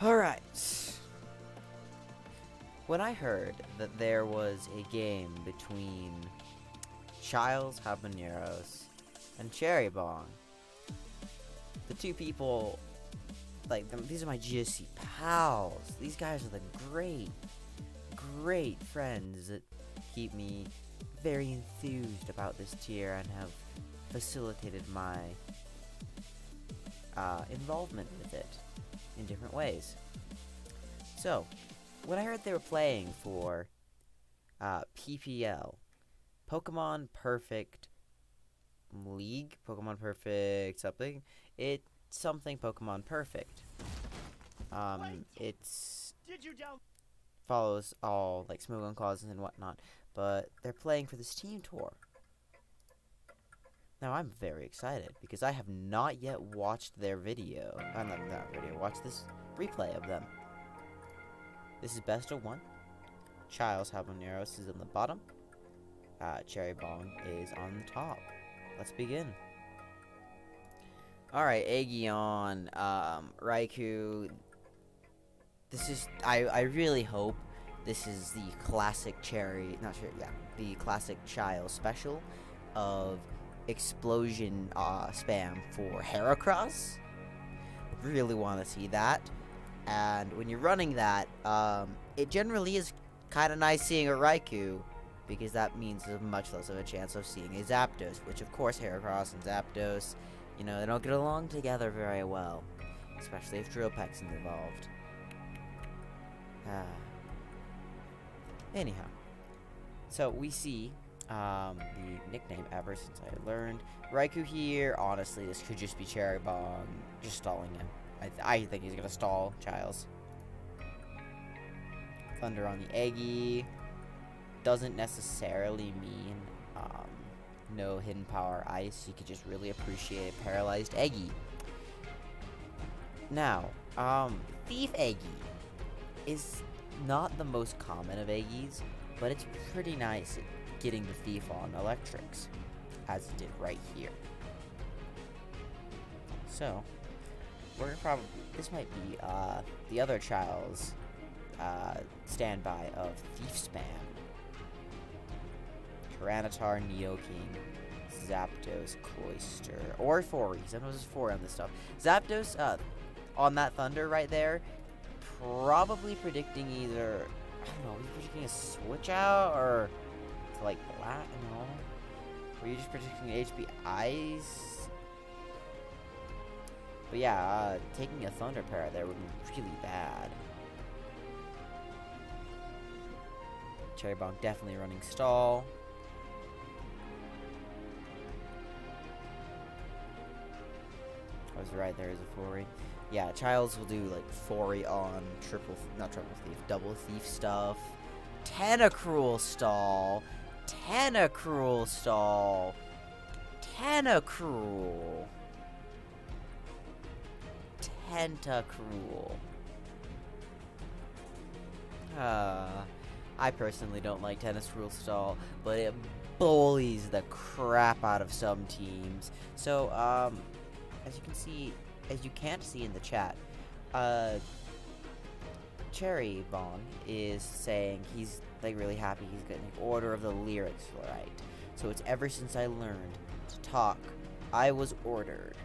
Alright. When I heard that there was a game between Childs Habaneros and Cherry Bomb, the two people, like, these are my GSC pals. These guys are the great friends that keep me very enthused about this tier and have facilitated my involvement with it in different ways. So, when I heard they were playing for PPL, Pokemon Perfect League, Pokemon Perfect something, it's something Pokemon Perfect. It's follows all like Smogon clauses and whatnot, but they're playing for this team tour. Now I'm very excited because I have not yet watched their video. Watched this replay of them. This is best of one. Childs Habaneros is on the bottom. Cherry Bomb is on the top. Let's begin. Alright, Aegion, Raikou. This is, I really hope this is the classic the classic Childs special of explosion spam for Heracross. Really want to see that. And when you're running that, it generally is kind of nice seeing a Raikou, because that means there's much less of a chance of seeing a Zapdos, which of course Heracross and Zapdos, you know, they don't get along together very well, especially if Drill Peck's involved. Anyhow, so we see the nickname ever since I learned Raikou here. Honestly, this could just be Cherry Bomb just stalling him. I think he's gonna stall Childs. Thunder on the Eggy doesn't necessarily mean no hidden power ice. You could just really appreciate a paralyzed Eggy. Now, Thief Eggy is not the most common of Eggies, but it's pretty nice at getting the Thief on electrics, as it did right here. So, we're probably, this might be the other Child's standby of Thief Spam. Tyranitar, Nidoking, Zapdos, Cloyster, or Fori. Sometimes there's 4 on this stuff. Zapdos, on that Thunder right there, probably predicting either, I don't know, he's predicting a switch out, or to like black, no? Were you just predicting HP Ice? But yeah, taking a Thunder Pair there would be really bad. Cherry Bomb definitely running stall. I was right, there is a Fori. Yeah, Childs will do like Fori on double thief stuff. Tentacruel stall. Tentacruel stall. Tentacruel. Tentacruel. I personally don't like Tentacruel stall, but it bullies the crap out of some teams. So, as you can see, as you can't see in the chat, Cherry Bomb is saying he's like really happy he's getting the order of the lyrics right. So it's ever since I learned to talk, I was ordered.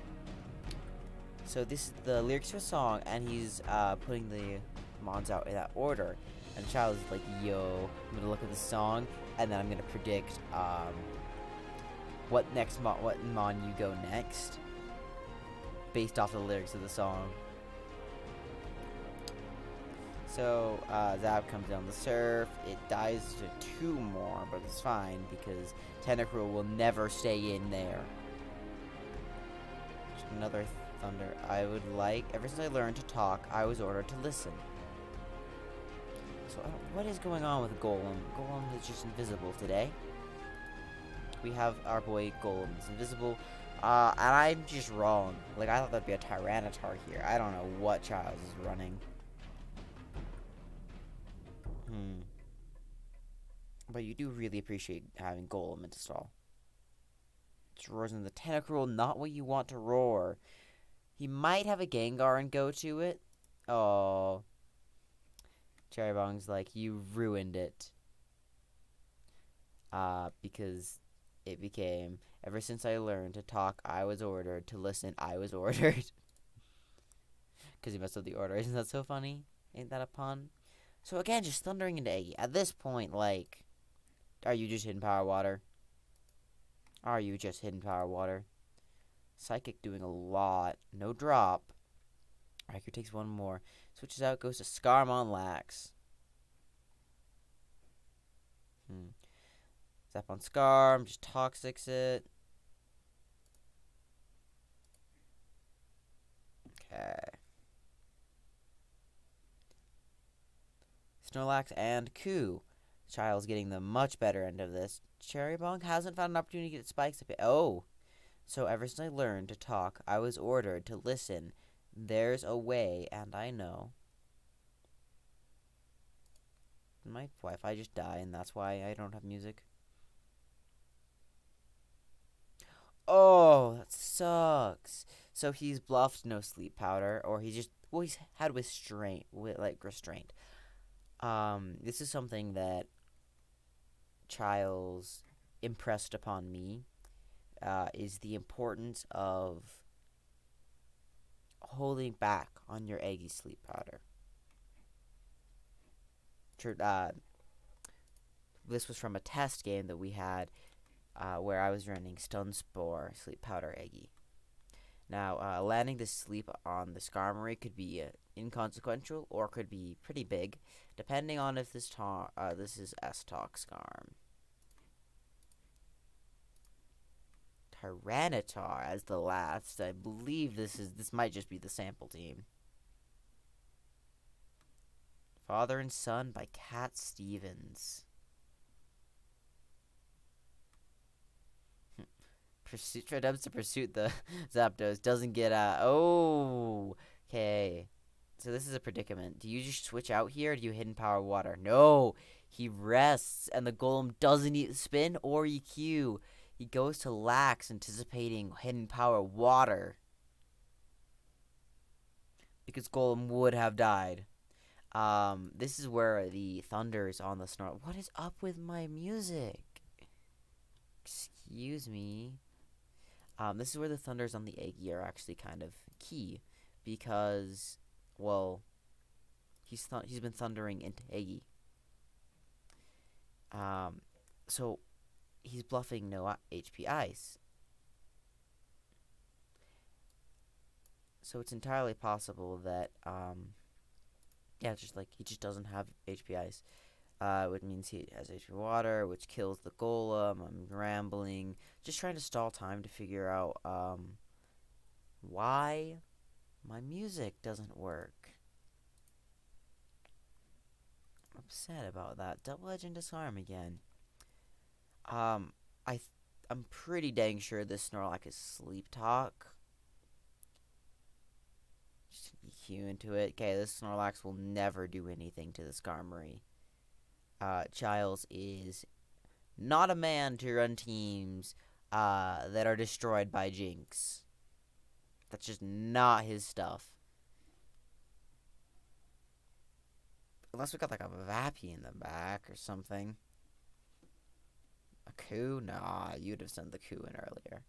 So this is the lyrics for a song, and he's putting the mons out in that order. And the child is like, yo, I'm gonna look at the song, and then I'm gonna predict what mon you go next, based off the lyrics of the song. So Zap comes down the surf. It dies to 2 more, but it's fine because Tentacruel will never stay in there. Just another Thunder. I would like, ever since I learned to talk, I was ordered to listen. So what is going on with Golem? Golem is just invisible today. We have our boy Golem is invisible. And I'm just wrong. Like, I thought that'd be a Tyranitar here. I don't know what Childs is running. But you do really appreciate having Golem into stall. Just roars in the Tentacruel, not what you want to roar. He might have a Gengar and go to it. Oh, Cherry Bong's like, you ruined it. Because it became, ever since I learned to talk, I was ordered. To listen, I was ordered. Because he messed up the order. Isn't that so funny? Ain't that a pun? So again, just thundering into Eggy. At this point, like, are you just hidden power water? Are you just hidden power water? Psychic doing a lot. No drop. Riker takes one more. Switches out, goes to Scarmon Lax. Zap on Scarm, just Toxics it. Okay. Snorlax and Coup. Child's getting the much better end of this. Cherry Bong hasn't found an opportunity to get spikes up. Oh. So ever since I learned to talk, I was ordered to listen. There's a way, and I know. Did my Wi-Fi just die, and that's why I don't have music? Oh, that sucks. So he's bluffed no sleep powder, or he's just, well, he's had restraint, restraint. This is something that Childs impressed upon me, is the importance of holding back on your Eggy sleep powder. This was from a test game that we had, where I was running Stun Spore sleep powder Eggy. Now, landing this sleep on the Skarmory could be inconsequential or could be pretty big, depending on if this is S-Talk Skarm. Tyranitar as the last. I believe this might just be the sample team. Father and Son by Cat Stevens. Attempts to pursuit the Zapdos. Doesn't get out. Oh, okay. So this is a predicament. Do you just switch out here, or do you hidden power water? No, he rests, and the Golem doesn't eat spin or EQ. He goes to Lax, anticipating hidden power water, because Golem would have died. This is where the thunder is on the Snarl. What is up with my music? Excuse me. This is where the thunders on the Eggy are actually kind of key, because, well, he's been thundering into Eggy. So he's bluffing no HP Ice. So it's entirely possible that, yeah, it's just like he just doesn't have HP Ice. Which means he has HP Water, which kills the Golem. I'm rambling, just trying to stall time to figure out why my music doesn't work. I'm upset about that. Double Edge and Disarm again. I'm pretty dang sure this Snorlax is Sleep Talk. Just EQ into it. Okay, this Snorlax will never do anything to the Skarmory. Childs is not a man to run teams that are destroyed by Jinx. That's just not his stuff. Unless we got like a Vappy in the back or something. A coup? Nah, you'd have sent the coup in earlier.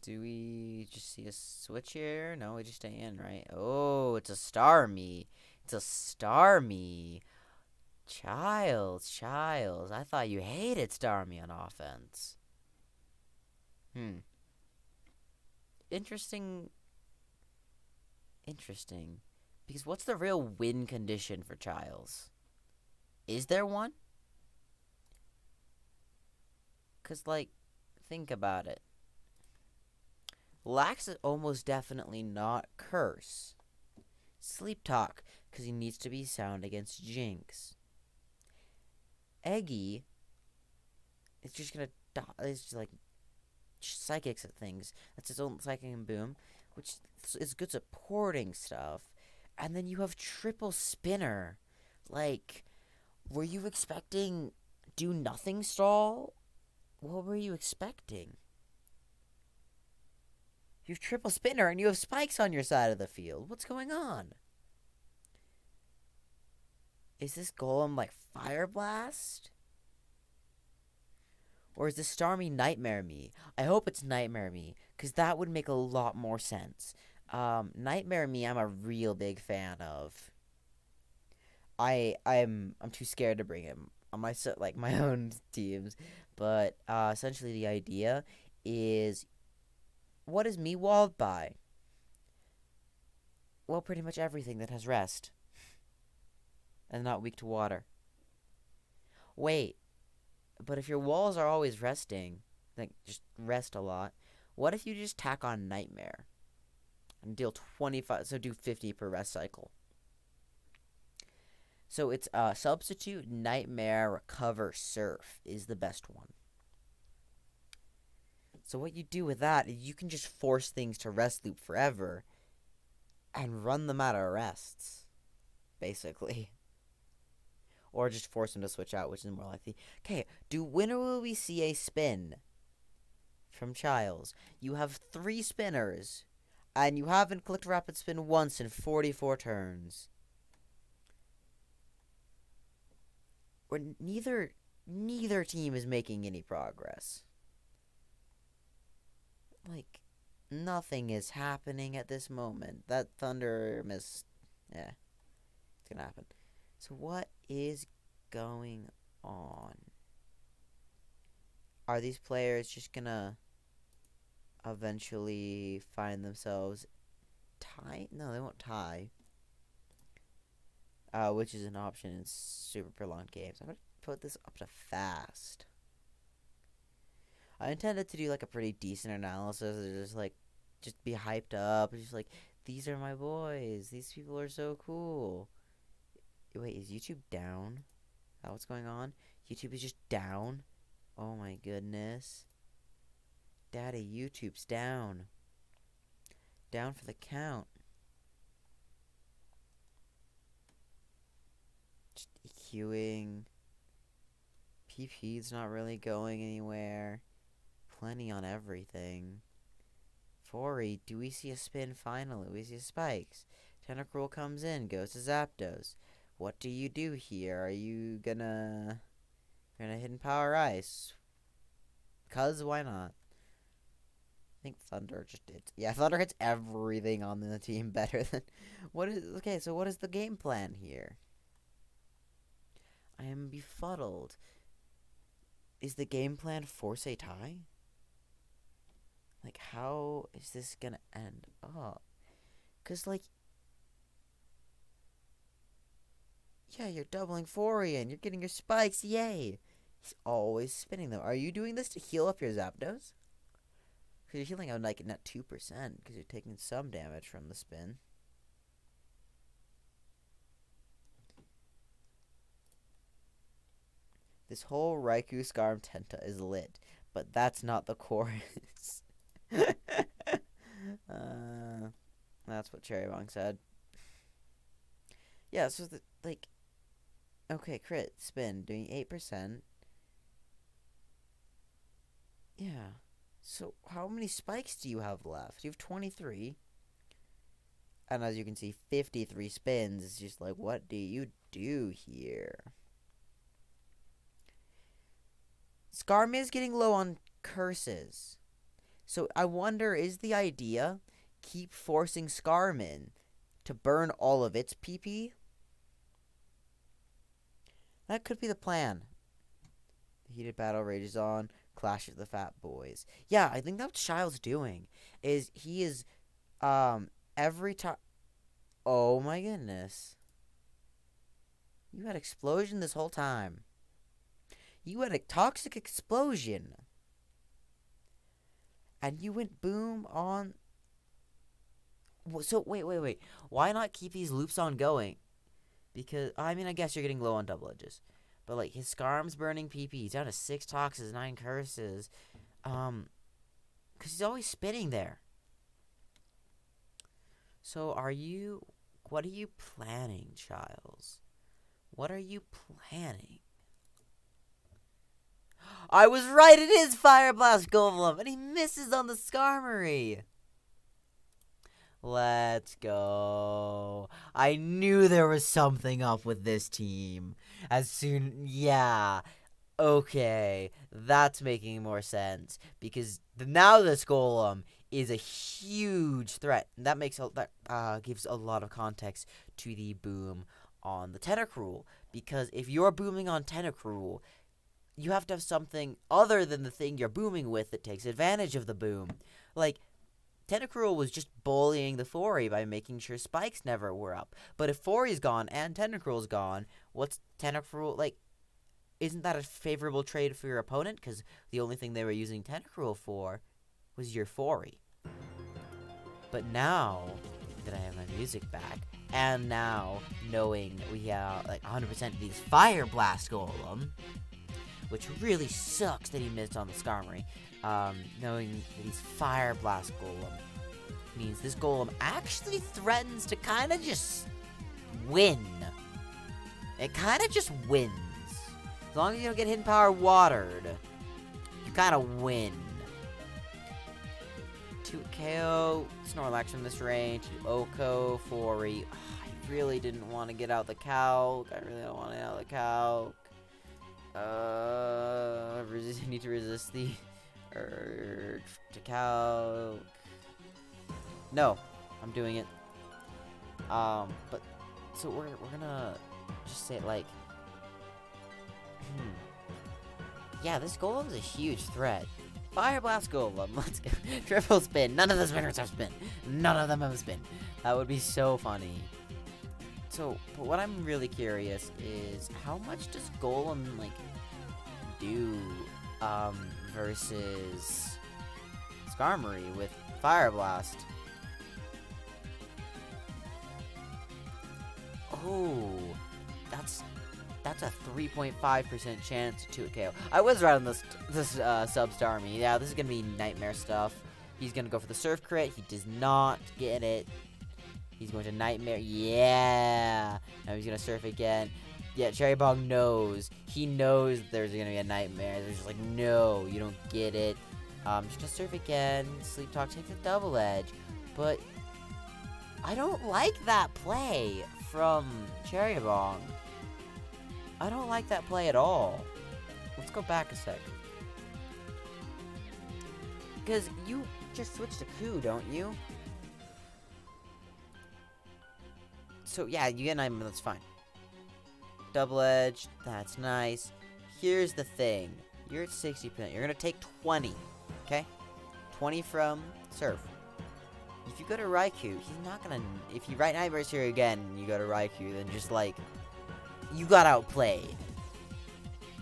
Do we just see a switch here? No, we just stay in, right? Oh, it's a Starmie. It's a Starmie. Childs. I thought you hated Starmie on offense. Interesting. Because what's the real win condition for Childs? Is there one? Because, like, think about it. Lax is almost definitely not Curse. Sleep Talk, because he needs to be sound against Jinx. Eggy is just gonna die. It's just like psychics at things. That's his own psychic and boom, which is good supporting stuff. And then you have triple spinner. Like, were you expecting do nothing stall? What were you expecting? You've triple spinner and you have spikes on your side of the field. What's going on? Is this golem like Fire Blast? Or is this Starmie Nightmare Me? I hope it's Nightmare Me, because that would make a lot more sense. Nightmare Me, I'm a real big fan of. I'm too scared to bring him on my my own teams, but essentially the idea is, what is me walled by? Well, pretty much everything that has rest and not weak to water. Wait, but if your walls are always resting, like just rest a lot, what if you just tack on Nightmare and deal 25, so do 50 per rest cycle? So it's Substitute, Nightmare, Recover, Surf is the best one. So what you do with that is you can just force things to rest loop forever and run them out of rests, basically. Or just force them to switch out, which is more likely. Okay, when will we see a spin from Childs? You have 3 spinners, and you haven't clicked Rapid Spin once in 44 turns. Or neither team is making any progress. Like, nothing is happening at this moment. That Thunder miss, yeah, it's gonna happen. So what is going on? Are these players just gonna eventually find themselves tie? No, they won't tie. Which is an option in super prolonged games. I'm gonna put this up to fast. I intended to do like a pretty decent analysis, just be hyped up, just like, these are my boys. These people are so cool. Wait, is YouTube down? Is that what's going on? YouTube is just down? Oh my goodness. Daddy, YouTube's down. Down for the count. Just EQing. PP's not really going anywhere. Plenty on everything. 4E, do we see a spin finally? We see spikes. Tentacruel comes in, goes to Zapdos. What do you do here? Are you gonna Hidden Power Ice? 'Cause why not? I think Thunder just did. Yeah, Thunder hits everything on the team better than okay, so what is the game plan here? I am befuddled. Is the game plan force a tie? Like, how is this gonna end up? 'Cause, like, yeah, you're doubling Forian. You're getting your spikes. Yay. He's always spinning them. Are you doing this to heal up your Zapdos? Because you're healing out, like, not 2%. Because you're taking some damage from the spin. This whole Raikou Scarm Tenta is lit. But that's not the chorus. That's what Cherry Bong said. Yeah, so, okay, crit, spin, doing 8%. Yeah. So, how many spikes do you have left? You have 23. And as you can see, 53 spins. It's just like, what do you do here? Scarm is getting low on curses. So, I wonder, is the idea keep forcing Scarmin to burn all of its PP? That could be the plan. The heated battle rages on. Clash of the Fat Boys. Yeah, I think that's what Child's doing. He is, every time... Oh my goodness. You had explosion this whole time. You had a toxic explosion. And you went boom on... So, wait. Why not keep these loops on going? Because, I mean, I guess you're getting low on double edges. But, like, his Scarm's burning PP. He's down to 6 toxes, 9 curses. Because he's always spinning there. So, what are you planning, Childs? What are you planning? I was right, it is Fire Blast Golem, and he misses on the Skarmory. Let's go. I knew there was something up with this team. Yeah. Okay, that's making more sense because now this golem is a huge threat. And that gives a lot of context to the boom on the Tentacruel, because if you're booming on Tentacruel, you have to have something other than the thing you're booming with that takes advantage of the boom. Like, Tentacruel was just bullying the Fori by making sure spikes never were up. But if Fori's gone and Tentacruel's gone, what's Tentacruel, like, isn't that a favorable trade for your opponent? Because the only thing they were using Tentacruel for was your Fori. But now that I have my music back, and now knowing we have like 100% these Fire Blast Golem, which really sucks that he missed on the Skarmory, knowing that he's Fire Blast Golem means this Golem actually threatens to kind of just win. It kind of just wins. As long as you don't get hidden power watered, you kind of win. 2 KO, Snorlax from this range, Oko, Fori. I really didn't want to get out the Calc. I really don't want to get out the Calc. I need to resist the urge to Calc. No, I'm doing it. But, so we're gonna just say, like, yeah, this Golem's a huge threat. Fire Blast Golem, let's go. Triple spin. None of the spinners have spin. None of them have spin. That would be so funny. So, but what I'm really curious is how much does Golem, like, do, versus Skarmory with Fire Blast? Oh, that's a 3.5% chance to a KO. I was right on this Substar me. Yeah, this is gonna be nightmare stuff. He's gonna go for the Surf Crit. He does not get it. He's going to Nightmare. Yeah. Now he's gonna Surf again. Yeah, Cherry Bomb knows. He knows there's gonna be a Nightmare. There's just like, no, you don't get it. Just gonna Surf again. Sleep Talk takes a Double Edge. But I don't like that play from Cherry Bomb. I don't like that play at all. Let's go back a sec. Because you just switched to Coup, don't you? So, yeah, you get 9, that's fine. Double Edge, that's nice. Here's the thing. You're at 60%. You're going to take 20, okay? 20 from Surf. If you go to Raikou, he's not going to... If you write Nightmares here again and you go to Raikou, then just, like... You got outplayed.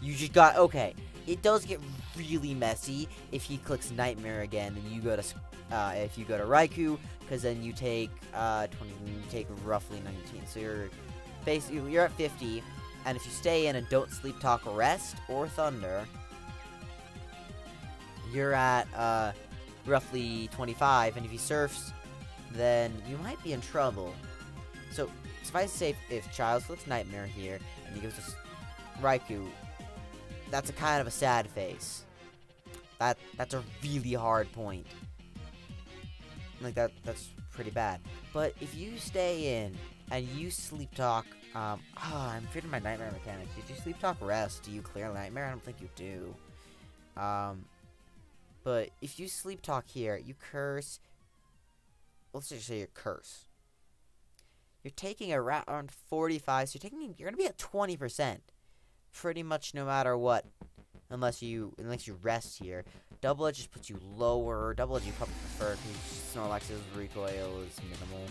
You just got... Okay, it does get really messy if he clicks Nightmare again and you go to... if you go to Raikou, because then you take 20, you take roughly 19. So you're at 50, and if you stay in and don't Sleep Talk Rest or Thunder, you're at roughly 25, and if he surfs, then you might be in trouble. So suffice to say, if Child flips Nightmare here, and he goes to Raikou, that's a kind of a sad face. That's a really hard point. Like, that's pretty bad. But if you stay in, and you Sleep Talk, I'm fearing my Nightmare mechanics. If you Sleep Talk Rest, do you clear Nightmare? I don't think you do. But if you Sleep Talk here, you curse, let's just say you curse. You're taking around 45, so you're gonna be at 20%, pretty much no matter what, unless you rest here. Double Edge just puts you lower. Double Edge you probably prefer because Snorlax's recoil is minimal.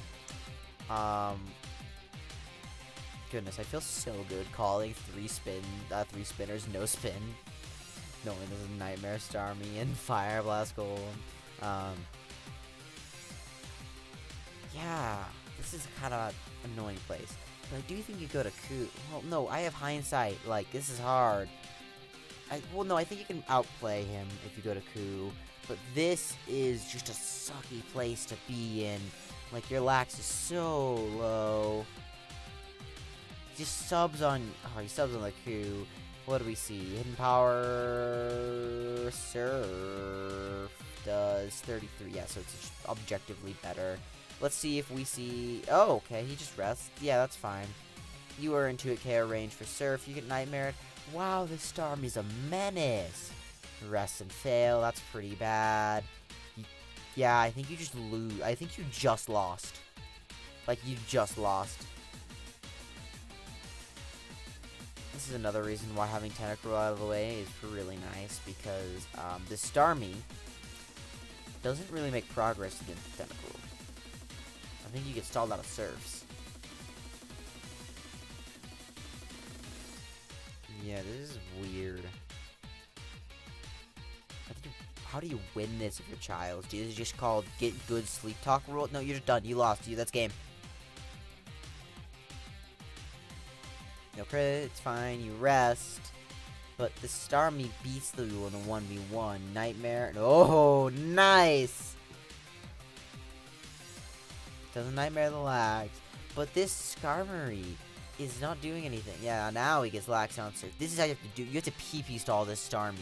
Goodness, I feel so good calling 3 spinners no spin, knowing there's a Nightmare Starmie and Fire Blast Golem. Yeah. This is kind of an annoying place. But I do think you go to Coup. Well, no, I have hindsight. Like, this is hard. Well, no, I think you can outplay him if you go to Coup. But this is just a sucky place to be in. Like, your lax is so low. He just subs on... Oh, he subs on the Coup. What do we see? Hidden Power... Surf does 33. Yeah, so it's just objectively better. Let's see if we see... Oh, okay, he just rests. Yeah, that's fine. You are into a KO range for Surf. You get Nightmare. Wow, this Starmie's a menace. Rest and fail. That's pretty bad. Yeah, I think you just lose. I think you just lost. Like, you just lost. This is another reason why having Tentacruel out of the way is really nice, because the Starmie doesn't really make progress against Tentacruel. I think you get stalled out of Surfs. Yeah, this is weird. How do you win this if you're Childs? Is it just called get good sleep talk rule? No, you're just done. You lost. That's game. No crit, it's fine. You rest. But the Starmie beats you in a 1v1. Nightmare. Oh, nice! Doesn't Nightmare the lags. But this Skarmory is not doing anything. Yeah, now he gets lax on Surf. This is how you have to do. You have to PP stall this Starmie,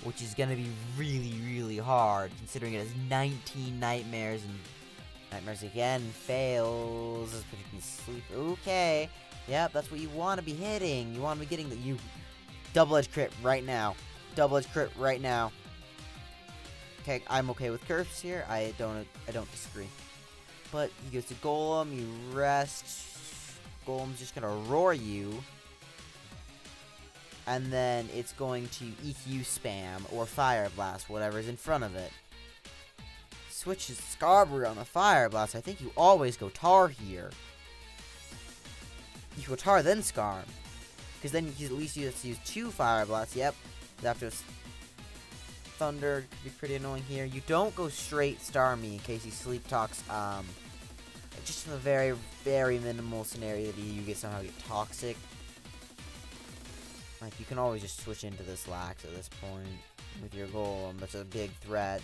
which is gonna be really, really hard, considering it has 19 Nightmares, and Nightmares again fails. As predicting sleep. Okay. Yep, that's what you want to be hitting. You want to be getting the double-edged crit right now. Double-edged crit right now. Okay, I'm okay with curves here. I don't disagree. But he goes to Golem. You rest. Golem's just gonna roar you. And then it's going to EQ spam or Fire Blast, whatever's in front of it. Switches Skarmory on the Fire Blast. I think you always go Tar here. You go Tar, then Skarm. Because then at least you have to use 2 Fire Blasts. Yep. After Thunder could be pretty annoying here. You don't go straight Starmie in case he Sleep Talks. Just in a very, very minimal scenario that you somehow get Toxic. Like, you can always just switch into this Lax at this point with your Golem. That's a big threat.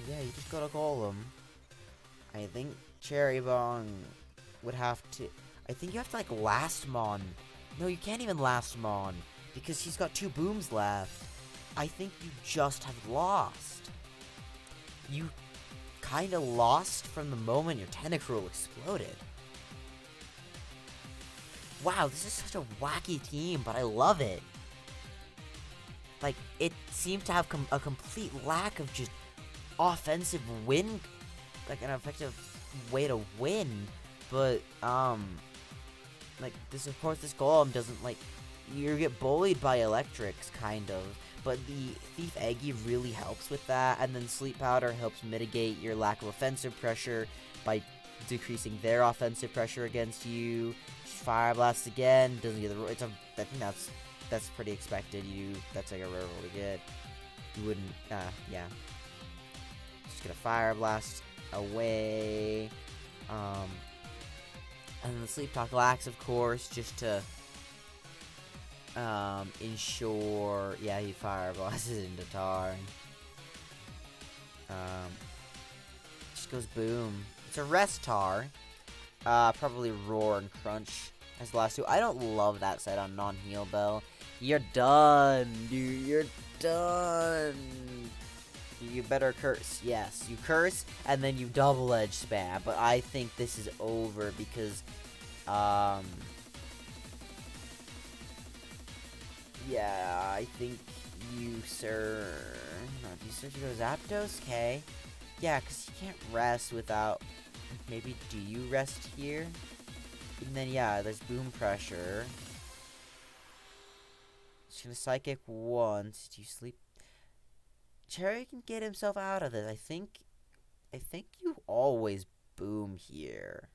Yeah, you just go to Golem. I think Cherry Bong would have to... I think you have to, like, Last Mon. No, you can't even Last Mon, because he's got 2 booms left. I think you just have lost. You kind of lost from the moment your Tentacruel exploded. Wow, this is such a wacky team, but I love it. Like, it seems to have a complete lack of just offensive win, like an effective way to win. But, like, this, of course, this Golem doesn't, like, you get bullied by electrics, kind of. But the Thief Eggy really helps with that, and then Sleep Powder helps mitigate your lack of offensive pressure by decreasing their offensive pressure against you. Fire Blast again, doesn't get the... I think that's pretty expected. That's like a rare roll to get. You wouldn't, yeah. Just get a Fire Blast away. And then the Sleep Talk Lax, of course, just to ensure, yeah, he Fire Blasts into Tar. Just goes boom. It's a rest Tar. Probably Roar and Crunch as the last 2. I don't love that set on non-heal Bell. You're done, dude. You're done. You better curse. Yes, you curse, and then you double-edge spam. But I think this is over because, yeah, I think you, sir... No, do you search to go Zapdos? Okay. Yeah, because you can't rest without... Maybe do you rest here? And then, yeah, there's Boom Pressure. Just gonna Psychic once. Do you sleep? Cherry can get himself out of this. I think you always Boom here.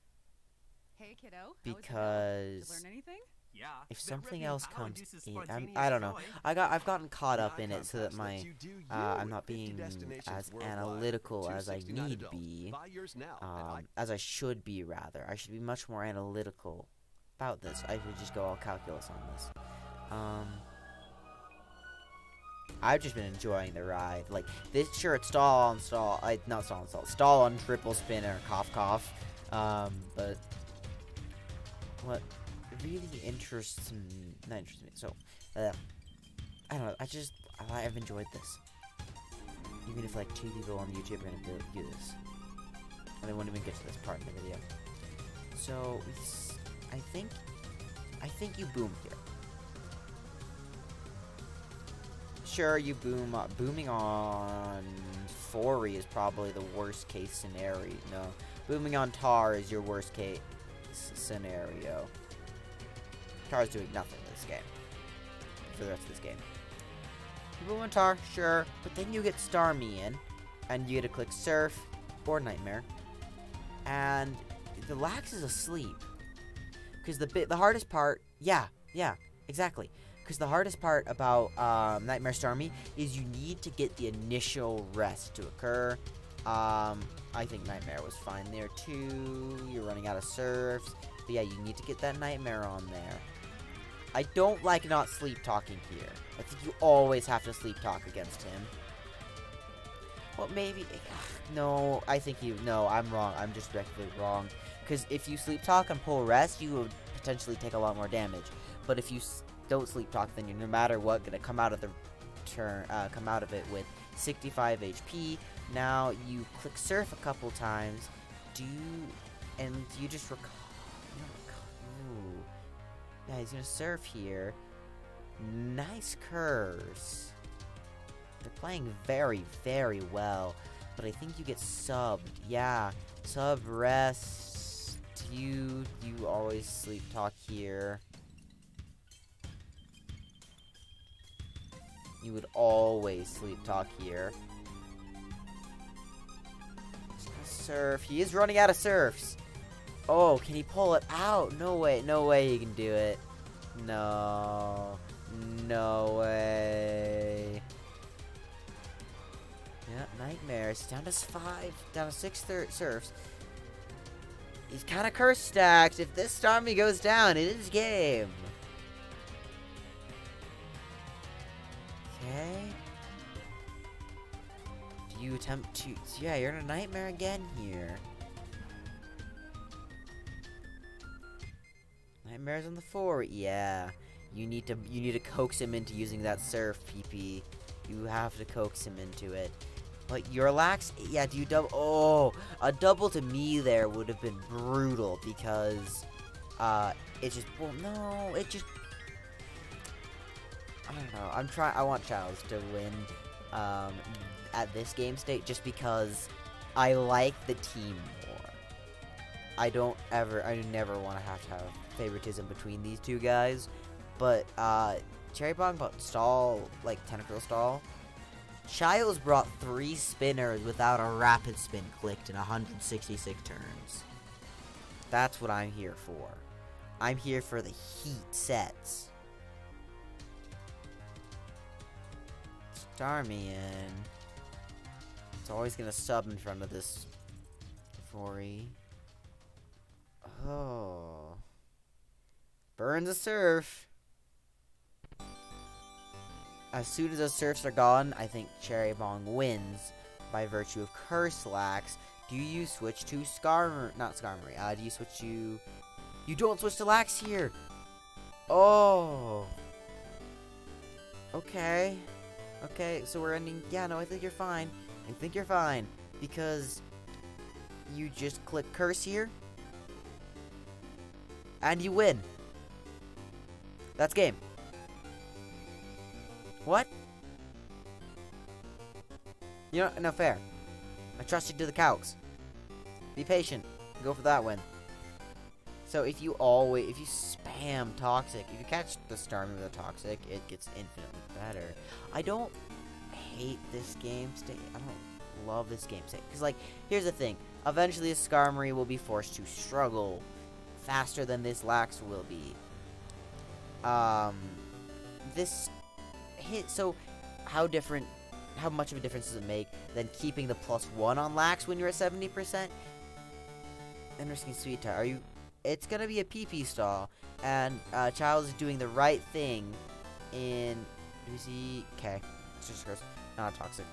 Hey, kiddo. Because... Did you learn anything? Yeah, if something else comes in, I don't know. I've gotten caught up in it so that my I'm not being as analytical as I need to be, as I should be rather. I should be much more analytical about this. I should just go all calculus on this. I've just been enjoying the ride. Like this, sure, it's stall on stall. Not stall on stall. Stall on triple spinner. Cough cough. But what really interests me, not interests me. So, I don't know. I've enjoyed this. Even if like 2 people on YouTube are gonna do this. And they won't even get to this part in the video. So, I think you boom here. Sure, you boom. Booming on Fori is probably the worst case scenario. No, booming on Tar is your worst case scenario. Tar's doing nothing in this game. For the rest of this game. You boom on Tar, sure, but then you get Starmie in, and you get to click Surf or Nightmare, and the Lax is asleep. Because the hardest part, yeah, exactly. Because the hardest part about Nightmare Starmie is you need to get the initial rest to occur. I think Nightmare was fine there too. You're running out of surfs. But yeah, you need to get that Nightmare on there. I don't like not sleep talking here. I think you always have to sleep talk against him. Well, maybe... No, I think you... No, I'm wrong. I'm just directly wrong. Because if you sleep talk and pull rest, you would potentially take a lot more damage. But if you don't sleep talk, then you're no matter what gonna come out of the turn, come out of it with 65 HP. Now you click Surf a couple times, and you just ooh, yeah, he's gonna Surf here. Nice curse. They're playing very, very well, but I think you get subbed. Yeah, sub rest. You always sleep talk here. You would always sleep talk here. Surf. He is running out of surfs. Oh, can he pull it out? No way. No way he can do it. No. No way. Yeah, Nightmares. Down to 5. Down to 6 surfs. He's kind of curse stacked. If this Starmie goes down, it is game. Okay. Do you attempt to... Yeah, you're in a Nightmare again here. Nightmares on the 4. Yeah. You need to coax him into using that Surf PP. You have to coax him into it. But your Lax, yeah, do you double? Oh, a double to me there would have been brutal because, it just, well, no, it just, I don't know. I want Childs to win, at this game state just because I like the team more. I never want to have favoritism between these two guys, but, Cherry Bomb bought stall, like, Tentacle stall. Childs brought 3 spinners without a rapid spin clicked in 166 turns. That's what I'm here for. I'm here for the heat sets. Starmie in. It's always gonna sub in front of this Fori. Oh. Burns a surf. As soon as those surfs are gone, I think Cherry Bong wins by virtue of Curse Lax. Do you switch to not Skarmory, do you switch to... You don't switch to Lax here! Oh! Okay. Okay, so we're ending... Yeah, no, I think you're fine. I think you're fine. Because you just click Curse here. And you win. That's game. What? You know, no fair. I trust you to the calcs. Be patient. Go for that win. So if you spam Toxic, if you catch the Starmie with a Toxic, it gets infinitely better. I don't hate this game state. I don't love this game state. Because, like, here's the thing. Eventually, a Skarmory will be forced to struggle faster than this Lax will be. So how much of a difference does it make than keeping the +1 on Lax when you're at 70%? And risking Sweet Tire. It's gonna be a PP stall, and Childs is doing the right thing in... Okay, it's just gross. Not Toxic.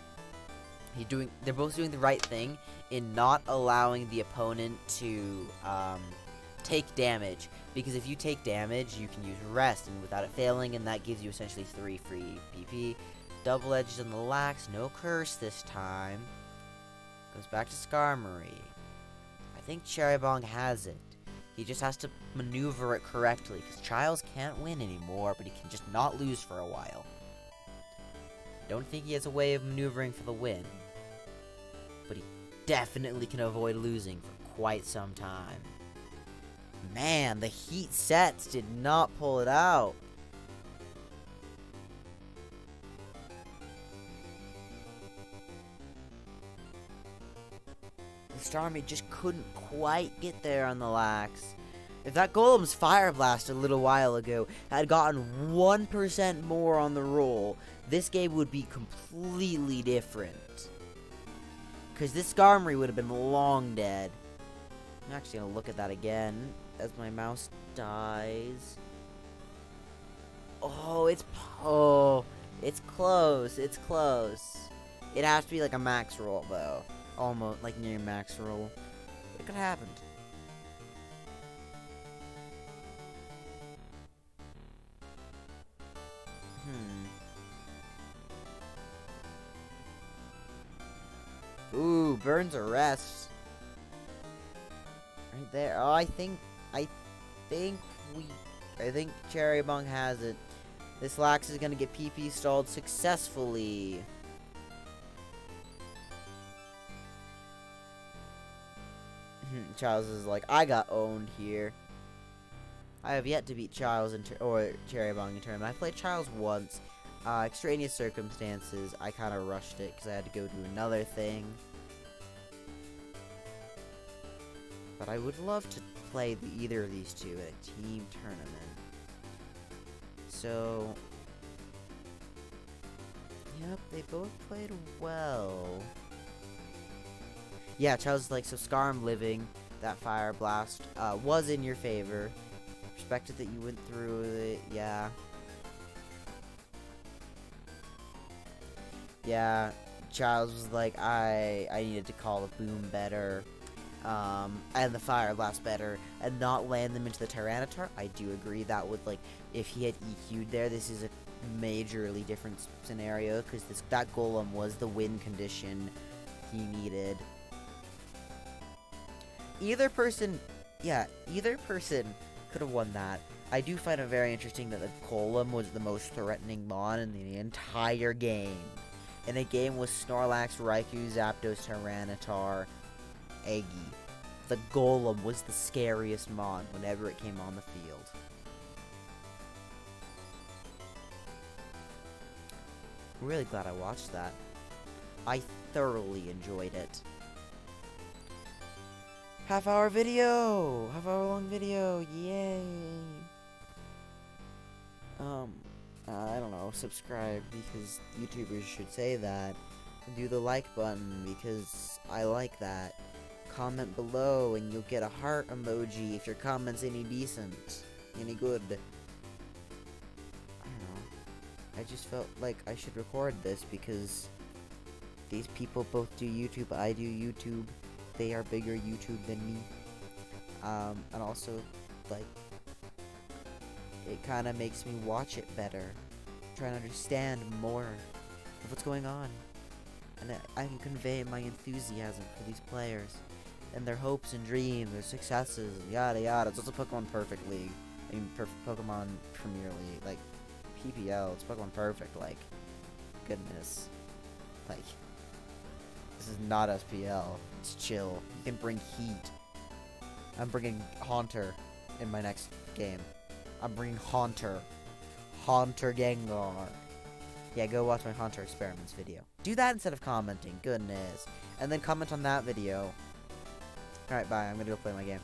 They're both doing the right thing in not allowing the opponent to take damage, because if you take damage, you can use Rest and without it failing, and that gives you essentially 3 free PP. Double Edges on the Lax, no Curse this time. Goes back to Skarmory. think Cherry Bong has it. He just has to maneuver it correctly, because Childs can't win anymore, but he can just not lose for a while. Don't think he has a way of maneuvering for the win, but he definitely can avoid losing for quite some time. Man, the heat sets did not pull it out. The Starmie just couldn't quite get there on the lax. If that Golem's Fire Blast a little while ago had gotten 1% more on the roll, this game would be completely different. Because this Skarmory would have been long dead. I'm actually going to look at that again as my mouse dies. Oh, it's close. It's close. It has to be like a max roll, though. Almost, like near max roll. It could have happened. Ooh, Burns Arrest. Right there. Oh, I think Cherry Bong has it. This Lax is gonna get PP stalled successfully. Charles is like, I got owned here. I have yet to beat Charles or Cherry Bong in tournament. I played Charles once. Extraneous circumstances, I kind of rushed it because I had to go do another thing. But I would love to play either of these two at a team tournament. So, yep, they both played well. Yeah, Charles is like, so Skarm living, that Fire Blast, was in your favor. Respected that you went through it, yeah. Yeah, Charles was like, I needed to call the boom better, and the Fire Blast better, and not land them into the Tyranitar. I do agree that would, like, if he had EQ'd there, this is a majorly different scenario, because that Golem was the win condition he needed. Either person could have won that. I do find it very interesting that the Golem was the most threatening mon in the entire game. In a game with Snorlax, Raikou, Zapdos, Tyranitar, Eggy, the Golem was the scariest mon whenever it came on the field. I'm really glad I watched that. I thoroughly enjoyed it. Half-hour video! Half-hour long video! Yay! I don't know, subscribe because YouTubers should say that. Do the like button because I like that. Comment below and you'll get a heart emoji if your comment's any decent. Any good. I don't know. I just felt like I should record this because these people both do YouTube, I do YouTube. They are bigger YouTube than me. And also, like, it kind of makes me watch it better. Try to understand more of what's going on. And I can convey my enthusiasm for these players. And their hopes and dreams, their successes, and yada yada. It's also Pokemon Perfect League. I mean, Pokemon Premier League. Like, PPL, it's Pokemon Perfect. Like, goodness. Like, this is not SPL. It's chill. You can bring heat. I'm bringing Haunter in my next game. I'm bringing Haunter. Haunter Gengar. Yeah, go watch my Haunter Experiments video. Do that instead of commenting. Goodness. And then comment on that video. Alright, bye. I'm gonna go play my game.